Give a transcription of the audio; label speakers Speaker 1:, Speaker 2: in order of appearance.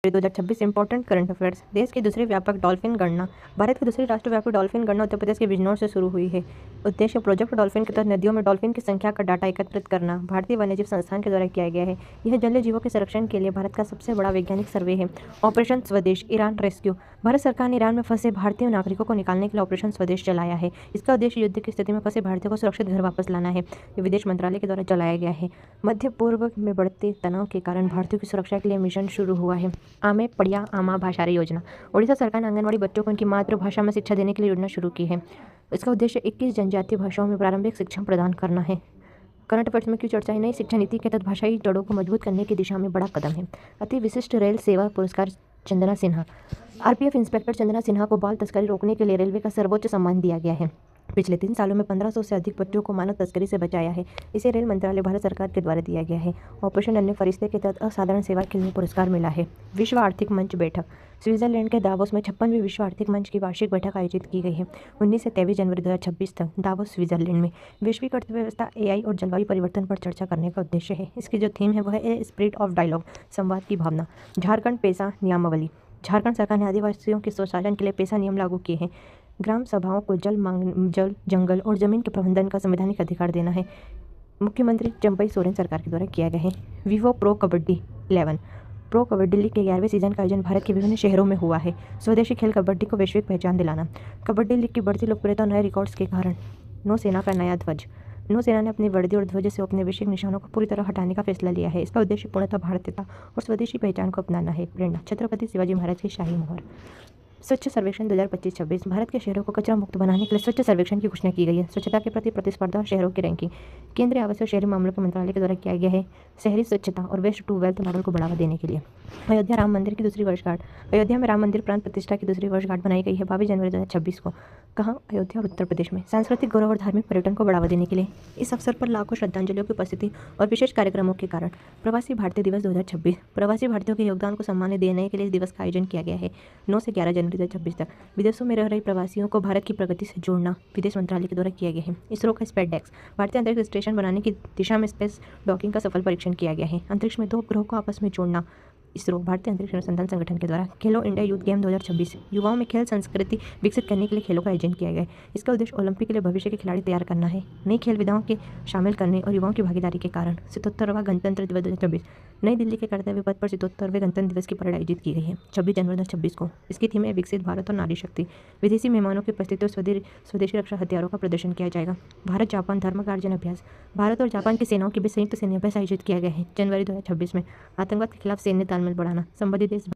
Speaker 1: 2026 important current affairs. देश की दूसरी व्यापक डॉल्फिन गणना। भारत की दूसरी राष्ट्रव्यापी डॉल्फिन गणना उत्तर प्रदेश के बिजनौर से शुरू हुई है। उद्देश्य प्रोजेक्ट डॉल्फिन के तहत नदियों में डॉल्फिन की संख्या का डाटा एकत्रित करना भारतीय वन्यजीव संस्थान के द्वारा किया गया है। यह जलीय जीवों के संरक्षण के लिए भारत का सबसे बड़ा वैज्ञानिक सर्वे है। ऑपरेशन स्वदेश ईरान रेस्क्यू। भारत सरकार ने ईरान में फंसे भारतीय नागरिकों को निकालने के लिए ऑपरेशन स्वदेश चलाया है। इसका उद्देश्य युद्ध की स्थिति में फंसे भारतीयों को सुरक्षित घर वापस लाना है। ये विदेश मंत्रालय के द्वारा चलाया गया है। मध्य पूर्व में बढ़ते तनाव के कारण भारतीयों की सुरक्षा के लिए मिशन शुरू हुआ है। आमे पढ़िया आमा भाषारी योजना। ओडिशा सरकार ने आंगनवाड़ी बच्चों को उनकी मातृभाषा में शिक्षा देने के लिए योजना शुरू की है। इसका उद्देश्य 21 जनजातीय भाषाओं में प्रारंभिक शिक्षा प्रदान करना है। करंट अफेयर्स में क्यों चर्चा है? नई शिक्षा नीति के तहत भाषाई जड़ों को मजबूत करने की दिशा में बड़ा कदम है। अति विशिष्ट रेल सेवा पुरस्कार चंदना सिन्हा। आरपीएफ इंस्पेक्टर चंदना सिन्हा को बाल तस्करी रोकने के लिए रेलवे का सर्वोच्च सम्मान दिया गया है। पिछले 3 सालों में 1500 से अधिक बच्चों को मानव तस्करी से बचाया है। इसे रेल मंत्रालय भारत सरकार के द्वारा दिया गया है। ऑपरेशन अन्य फरिश्ते के तहत असाधारण सेवा के लिए पुरस्कार मिला है। विश्व आर्थिक मंच बैठक। स्विट्जरलैंड के दावोस में 56वीं विश्व आर्थिक मंच की वार्षिक बैठक आयोजित की गई है। 19 से 23 जनवरी 2026 तक दावोस स्विट्जरलैंड में वैश्विक अर्थव्यवस्था, एआई और जलवायु परिवर्तन पर चर्चा करने का उद्देश्य है। इसकी जो थीम है वह है स्पिरिट ऑफ डायलॉग, संवाद की भावना। झारखंड पेसा नियमावली। झारखंड सरकार ने आदिवासियों के स्वशासन के लिए पेसा नियम लागू किए हैं। ग्राम सभाओं को जल, जंगल और जमीन के प्रबंधन का संवैधानिक अधिकार देना है। मुख्यमंत्री चंपई सोरेन सरकार के द्वारा किया गया है। Vivo pro kabaddi 11 pro kabaddi league के 11वें सीजन का आयोजन भारत के विभिन्न शहरों में हुआ है। स्वदेशी खेल कबड्डी को वैश्विक पहचान दिलाना। कबड्डी लीग की बढ़ती लोकप्रियता और नए रिकॉर्ड्स के कारण नौसेना का नया ध्वज। नौसेना ने अपनी वर्दी और ध्वज से अपने वैश्विक निशानों को पूरी तरह हटाने का फैसला लिया है। इसका उद्देश्य पूर्णतः भारतीयता और स्वदेशी पहचान को अपनाना है। प्रेरणा छत्रपति शिवाजी महाराज की शाही मोहर। स्वच्छ सर्वेक्षण 2025-26। भारत के शहरों को कचरा मुक्त बनाने के लिए स्वच्छ सर्वेक्षण की घोषणा की गई है। स्वच्छता के प्रति प्रतिस्पर्धा और शहरों की रैंकिंग केंद्रीय आवास और शहरी मामलों के मंत्रालय के द्वारा किया गया है। शहरी स्वच्छता और वेस्ट टू वेल्थ मॉडल को बढ़ावा देने के लिए अयोध्या राम मंदिर की दूसरी वर्षगांठ। अयोध्या में राम मंदिर प्राण प्रतिष्ठा की दूसरी वर्षगांठ बनाई गई है 22 जनवरी 2026 को। कहाँ? अयोध्या और उत्तर प्रदेश में। सांस्कृतिक गौरव और धार्मिक पर्यटन को बढ़ावा देने के लिए इस अवसर पर लाखों श्रद्धांजलियों की उपस्थिति और विशेष कार्यक्रमों के कारण प्रवासी भारतीय दिवस 2026 प्रवासी भारतीयों के योगदान को सम्मान देने के लिए इस दिवस का आयोजन किया गया है। 9 से 11 जनवरी 2026 तक विदेशों में रह रहे प्रवासियों को भारत की प्रगति से जोड़ना विदेश मंत्रालय के द्वारा किया गया है। इसरो का स्पेसडेक्स भारतीय अंतरिक्ष स्टेशन बनाने की दिशा में स्पेस डॉकिंग का सफल परीक्षण किया गया है। अंतरिक्ष में 2 उपग्रहों को आपस में जोड़ना इसरो भारतीय अंतरिक्ष अनुसंधान संगठन के द्वारा। खेलो इंडिया यूथ गेम 2026 युवाओं में खेल संस्कृति विकसित करने के लिए खेलों का आयोजन किया गया है। इसका उद्देश्य ओलंपिक के लिए भविष्य के खिलाड़ी तैयार करना है। नई खेल विधाओं के शामिल करने और युवाओं की भागीदारी के कारण 77वां गणतंत्र दिवस 2026 नई दिल्ली के कर्तव्य पथ पर 77वें गणतंत्र दिवस की परेड आयोजित की गई है 26 जनवरी 2026 को। इसकी थीम है विकसित भारत और नारी शक्ति। विदेशी मेहमानों की उपस्थिति और स्वदेशी रक्षा हथियारों का प्रदर्शन किया जाएगा। भारत जापान धर्मकार्जन अभ्यास। भारत और जापान की सेनाओं के बीच संयुक्त सैन्य अभ्यास आयोजित किया गया है जनवरी 2026 में। आतंकवाद के खिलाफ सैन्य तालमेल बढ़ाना। संबंधित देश